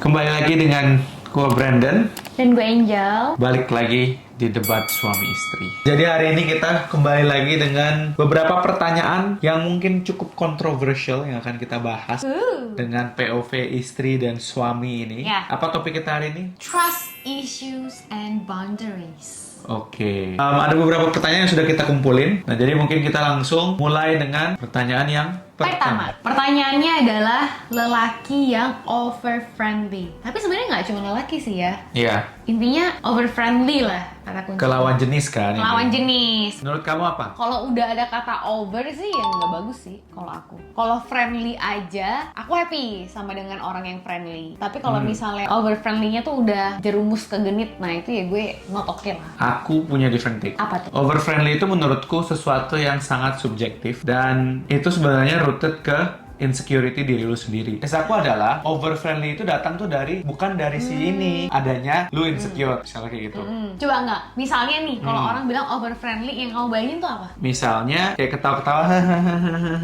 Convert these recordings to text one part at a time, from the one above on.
Kembali lagi dengan gue Brandon. Dan gue Angel. Balik lagi di debat suami istri. Jadi hari ini kita kembali lagi dengan beberapa pertanyaan yang mungkin cukup kontroversial yang akan kita bahas dengan POV istri dan suami ini. Ya. Apa topik kita hari ini? Trust issues and boundaries. Oke. Ada beberapa pertanyaan yang sudah kita kumpulin. Nah, jadi mungkin kita langsung mulai dengan pertanyaan yang pertama. Pertanyaannya adalah lelaki yang over friendly. Tapi sebenarnya nggak cuma lelaki sih ya. Iya. Intinya over friendly lah kata kunci. Ke lawan jenis kan? ini. Lawan jenis. Menurut kamu apa? Kalau udah ada kata over sih ya nggak bagus sih kalau aku. Kalau friendly aja, aku happy sama dengan orang yang friendly. Tapi kalau misalnya over friendly-nya tuh udah jerumus ke genit, nah itu ya gue not okay lah. Aku punya different take. Apa tuh? Over friendly itu menurutku sesuatu yang sangat subjektif dan itu sebenarnya rooted ke insecurity diri lu sendiri. Case aku adalah over friendly itu datang tuh dari bukan dari si ini, adanya lu insecure, misalnya kayak gitu. Coba nggak? Misalnya nih, kalau orang bilang over friendly, yang kamu bayangin tuh apa? Misalnya kayak ketawa-ketawa.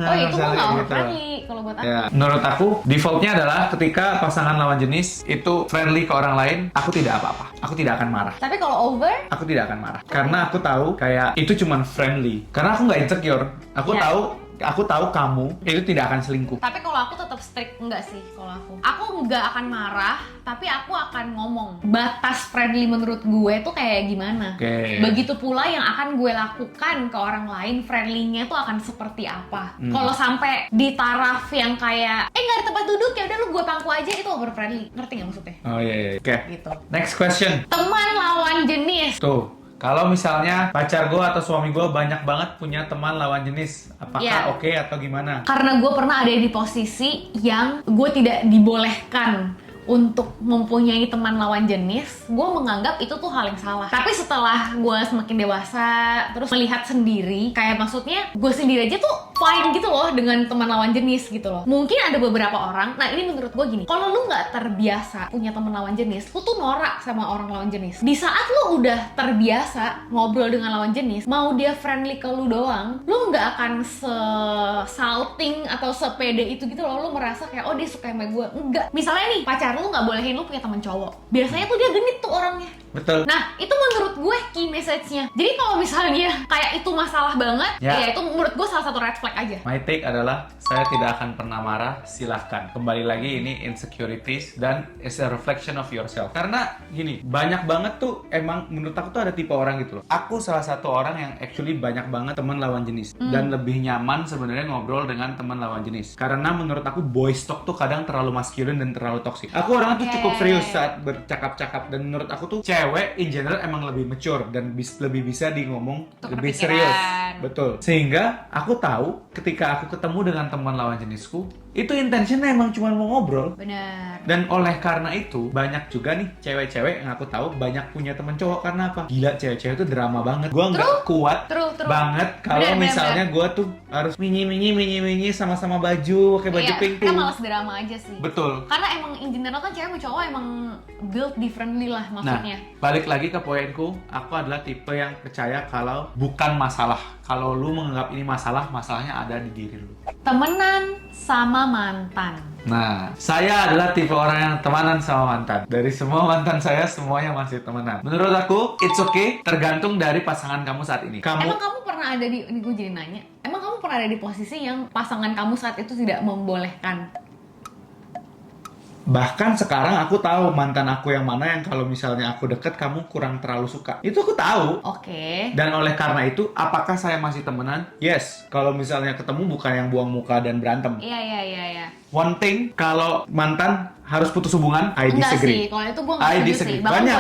Oh itu mah misalnya nggak kayak over gitu. friendly kalau buat aku. Ya, menurut aku defaultnya adalah ketika pasangan lawan jenis itu friendly ke orang lain, aku tidak apa-apa. Aku tidak akan marah. Tapi kalau over, Aku tidak akan marah karena aku tahu kayak itu cuman friendly. Karena aku nggak insecure. Ya. Aku tahu kamu itu tidak akan selingkuh. tapi kalau aku tetap strict enggak sih kalau aku. Aku nggak akan marah, tapi aku akan ngomong. Batas friendly menurut gue tuh kayak gimana. Oke. Begitu pula yang akan gue lakukan ke orang lain, friendly-nya tuh akan seperti apa. Kalau sampai di taraf yang kayak, nggak ada tempat duduk, ya udah lu gue pangku aja, itu over friendly. Ngerti nggak maksudnya? Oh iya, iya. Oke. Gitu. Next question. Teman lawan jenis. Tuh, kalau misalnya pacar gue atau suami gue banyak banget punya teman lawan jenis, apakah Iya. oke atau gimana? Karena gue pernah ada di posisi yang gue tidak dibolehkan untuk mempunyai teman lawan jenis, gue menganggap itu tuh hal yang salah. Tapi setelah gue semakin dewasa, terus melihat sendiri, kayak maksudnya gue sendiri aja tuh fine gitu loh dengan teman lawan jenis gitu loh. Mungkin ada beberapa orang, nah ini menurut gue gini, kalau lu nggak terbiasa punya teman lawan jenis, lu tuh norak sama orang lawan jenis. Di saat lu udah terbiasa ngobrol dengan lawan jenis, mau dia friendly ke lu doang, lu nggak akan salting atau sepede itu gitu loh. Lu merasa kayak, oh dia suka sama gue. Enggak. Misalnya nih, pacar lu nggak bolehin lu punya teman cowok. Biasanya tuh dia genit tuh orangnya. Betul. Nah, itu menurut gue key message-nya. Jadi kalau misalnya kayak itu masalah banget, Ya. ya itu menurut gue salah satu red flag aja. My take adalah saya tidak akan pernah marah, silahkan. Kembali lagi ini insecurities dan it's a reflection of yourself. Karena gini, banyak banget tuh emang menurut aku tuh ada tipe orang gitu loh. Aku salah satu orang yang actually banyak banget teman lawan jenis dan lebih nyaman sebenarnya ngobrol dengan teman lawan jenis. Karena menurut aku boys talk tuh kadang terlalu masculine dan terlalu toxic. Aku orangnya tuh cukup serius saat bercakap-cakap dan menurut aku tuh cewek in general emang lebih mature dan lebih bisa di ngomong Tukar lebih pikiran. serius. Betul. Sehingga aku tahu ketika aku ketemu dengan teman lawan jenisku, itu intentionnya emang cuma mau ngobrol. Benar. Dan oleh karena itu, banyak juga nih cewek-cewek yang aku tahu banyak punya teman cowok. Karena apa? Gila, cewek-cewek itu drama banget. Gua nggak kuat True. banget kalau Bener, misalnya gua tuh harus minyi sama-sama baju, pakai baju Iya, pink kita tuh. malas drama aja sih. Betul. Karena emang in general kan cewek sama cowok emang built differently lah Nah, maksudnya. balik lagi ke poinku, aku adalah tipe yang percaya kalau bukan masalah. Kalau lu menganggap ini masalah, masalahnya ada di diri lu. Temenan sama mantan. Nah, saya adalah tipe orang yang temanan sama mantan. Dari semua mantan saya, semuanya masih temenan. Menurut aku, it's okay, tergantung dari pasangan kamu saat ini. Emang kamu pernah ada di, ini gue jadi nanya, emang kamu pernah ada di posisi yang pasangan kamu saat itu tidak membolehkan? Bahkan sekarang aku tahu mantan aku yang mana yang kalau misalnya aku deket, kamu kurang terlalu suka. Itu aku tahu. Oke. Dan oleh karena itu, apakah saya masih temenan? Yes. Kalau misalnya ketemu bukan yang buang muka dan berantem. Iya. One thing, kalau mantan harus putus hubungan, I Enggak disagree. sih, kalau itu gue nggak I setuju disagree. sih. Bahkan Banyak.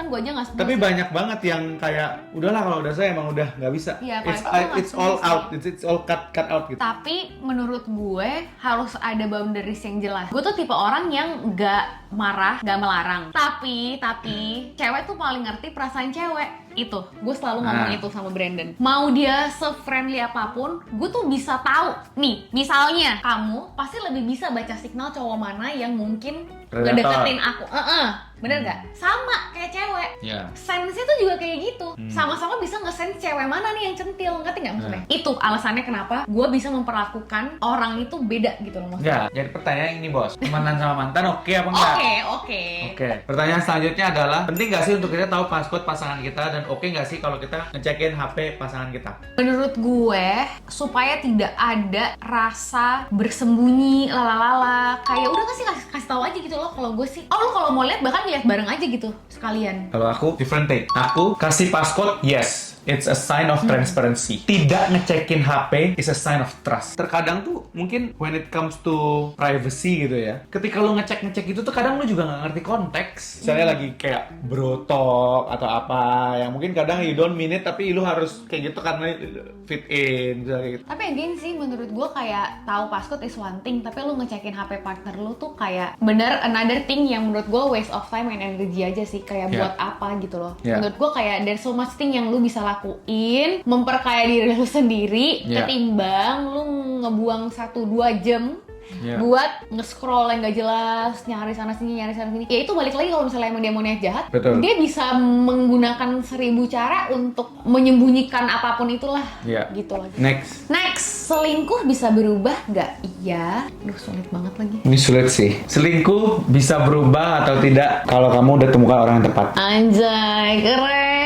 gue aja nggak setuju. Tapi sih. banyak banget yang kayak udahlah kalau udah saya emang udah nggak bisa. Iya, kalau It's, itu gua it's nggak all setuju out, it's all cut out gitu. Tapi menurut gue harus ada boundaries yang jelas. Gue tuh tipe orang yang nggak marah, nggak melarang. Tapi cewek tuh paling ngerti perasaan cewek. Itu, gue selalu ngomong itu sama Brandon. Mau dia se-friendly apapun, gue tuh bisa tahu. Nih, misalnya kamu pasti lebih bisa baca signal cowok mana yang mungkin Predator. ngedeketin aku. Bener gak? Sama kayak cewek. Ya. sense-nya tuh juga kayak gitu. Sama-sama bisa nge-sense cewek mana nih yang centil, ngerti nggak maksudnya? Itu alasannya kenapa gue bisa memperlakukan orang itu beda gitu loh maksudnya. Enggak, jadi pertanyaan ini bos, temenan sama mantan oke apa enggak? Oke. Oke. Pertanyaan selanjutnya adalah, penting nggak sih untuk kita tahu password pasangan kita, dan oke nggak sih kalau kita ngecekin HP pasangan kita? Menurut gue, supaya tidak ada rasa bersembunyi, lalalala, kayak udah kasih tahu aja gitu loh. Kalau gue sih, oh lo kalau mau lihat bahkan lihat bareng aja gitu sekalian. Kalau aku different take. Aku kasih password, yes. It's a sign of transparency. Tidak ngecekin HP is a sign of trust. Terkadang tuh mungkin when it comes to privacy gitu ya, ketika lu ngecek itu tuh kadang lu juga nggak ngerti konteks. Misalnya lagi kayak bro talk atau apa, yang mungkin kadang you don't mean it tapi lu harus kayak gitu karena fit in kayak gitu. Tapi again sih menurut gue kayak tahu password is one thing, tapi lu ngecekin HP partner lu tuh kayak bener another thing yang menurut gue waste of time and energy aja sih, kayak buat apa gitu loh. Menurut gue kayak there's so much thing yang lu bisa lakuin memperkaya diri lu sendiri ketimbang lu ngebuang 1-2 jam buat nge-scroll yang gak jelas, nyari sana sini. Ya itu balik lagi kalau misalnya emang dia mau niat jahat, dia bisa menggunakan 1000 cara untuk menyembunyikan apapun itulah. Gitu lagi. Next, selingkuh bisa berubah nggak? Iya. Duh, sulit banget lagi. Ini sulit sih. Selingkuh bisa berubah atau tidak kalau kamu udah temukan orang yang tepat. Anjay, keren.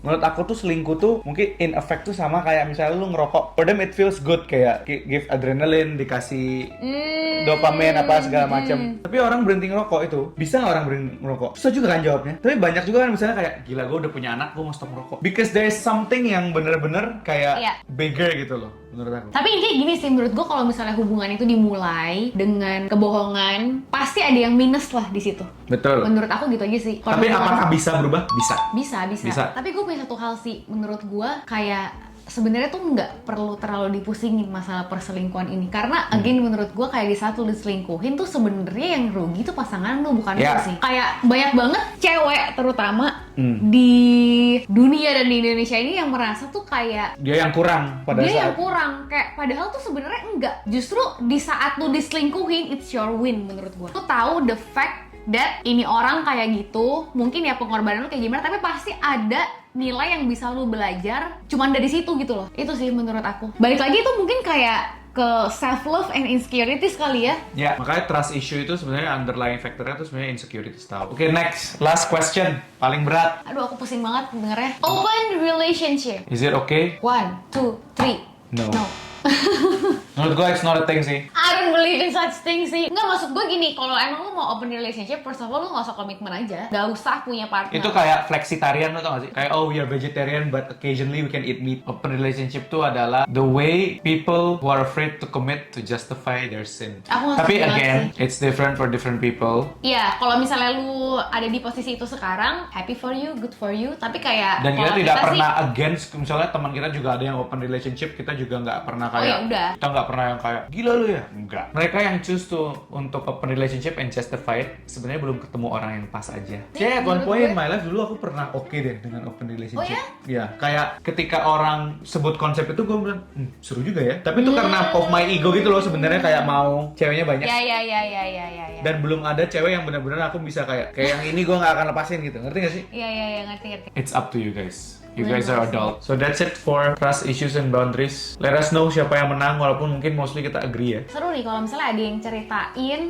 Menurut aku tuh selingkuh tuh mungkin in effect tuh sama kayak misalnya lu ngerokok. For them it feels good, kayak give adrenaline, dikasih dopamin apa segala macam. Tapi orang berhenti ngerokok itu, bisa nggak orang berhenti ngerokok? Susah juga kan jawabnya. Tapi banyak juga kan misalnya kayak, gila gue udah punya anak, gue mau stop ngerokok. Because there is something yang bener-bener kayak bigger gitu loh menurut aku. Tapi intinya gini sih, menurut gue kalau misalnya hubungan itu dimulai dengan kebohongan, pasti ada yang minus lah di situ. Betul. Menurut aku gitu aja sih. Tapi apakah bisa berubah? Bisa. Bisa. Tapi gue punya satu hal sih, menurut gue kayak sebenarnya tuh nggak perlu terlalu dipusingin masalah perselingkuhan ini, karena again menurut gue kayak di saat lu diselingkuhin tuh sebenarnya yang rugi tuh pasangan lu, bukan lu sih. Kayak banyak banget cewek terutama di dunia dan di Indonesia ini yang merasa tuh kayak dia yang kurang yang kurang, kayak padahal tuh sebenarnya enggak. Justru di saat lu diselingkuhin, it's your win menurut gue. Lu tahu the fact that ini orang kayak gitu, mungkin ya pengorbanan lu kayak gimana, tapi pasti ada nilai yang bisa lu belajar cuman dari situ gitu loh. Itu sih menurut aku. Balik lagi itu mungkin kayak ke self love and insecurities kali ya. Ya, makanya trust issue itu sebenarnya underlying factornya itu sebenarnya insecurities tahu. Oke, next, last question, paling berat. Aduh, aku pusing banget dengernya. Open relationship. Is it okay? 1, 2, 3. No. Menurut gue it's not a thing sih. I don't believe in such thing sih. Nggak, maksud gue gini, kalau emang lu mau open relationship, first of all lu nggak usah komitmen aja. Nggak usah punya partner. Itu kayak flexitarian, lu tau gak sih? Kayak we are vegetarian but occasionally we can eat meat. Open relationship tuh adalah the way people who are afraid to commit to justify their sin. Tapi again, it's different for different people. Iya, kalau misalnya lu ada di posisi itu sekarang, happy for you, good for you. Tapi kayak dan kita tidak pernah against, misalnya teman kita juga ada yang open relationship, kita juga nggak pernah kayak kita nggak pernah yang kayak gila lu ya, enggak. Mereka yang choose tuh untuk open relationship and justify it sebenarnya belum ketemu orang yang pas aja. At one point in my life dulu aku pernah oke deh dengan open relationship. Ya, kayak ketika orang sebut konsep itu gue bilang seru juga ya. Tapi itu karena of my ego gitu loh sebenarnya, kayak mau ceweknya banyak. Ya. Dan belum ada cewek yang benar-benar aku bisa kayak yang ini gue nggak akan lepasin gitu. Ngerti gak sih? Iya, ngerti. It's up to you guys. You guys are adult. So that's it for trust issues and boundaries. Let us know siapa yang menang, walaupun mungkin mostly kita agree ya. Seru nih kalau misalnya ada yang ceritain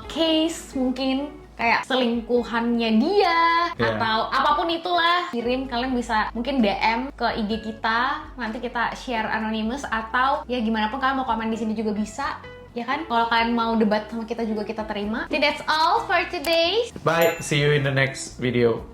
case mungkin kayak selingkuhannya dia atau apapun itulah, kirim, kalian bisa mungkin DM ke IG kita, nanti kita share anonymous, atau ya gimana pun kalian mau komen di sini juga bisa. Ya kan? Kalau kalian mau debat sama kita juga kita terima. Jadi that's all for today. Bye. See you in the next video.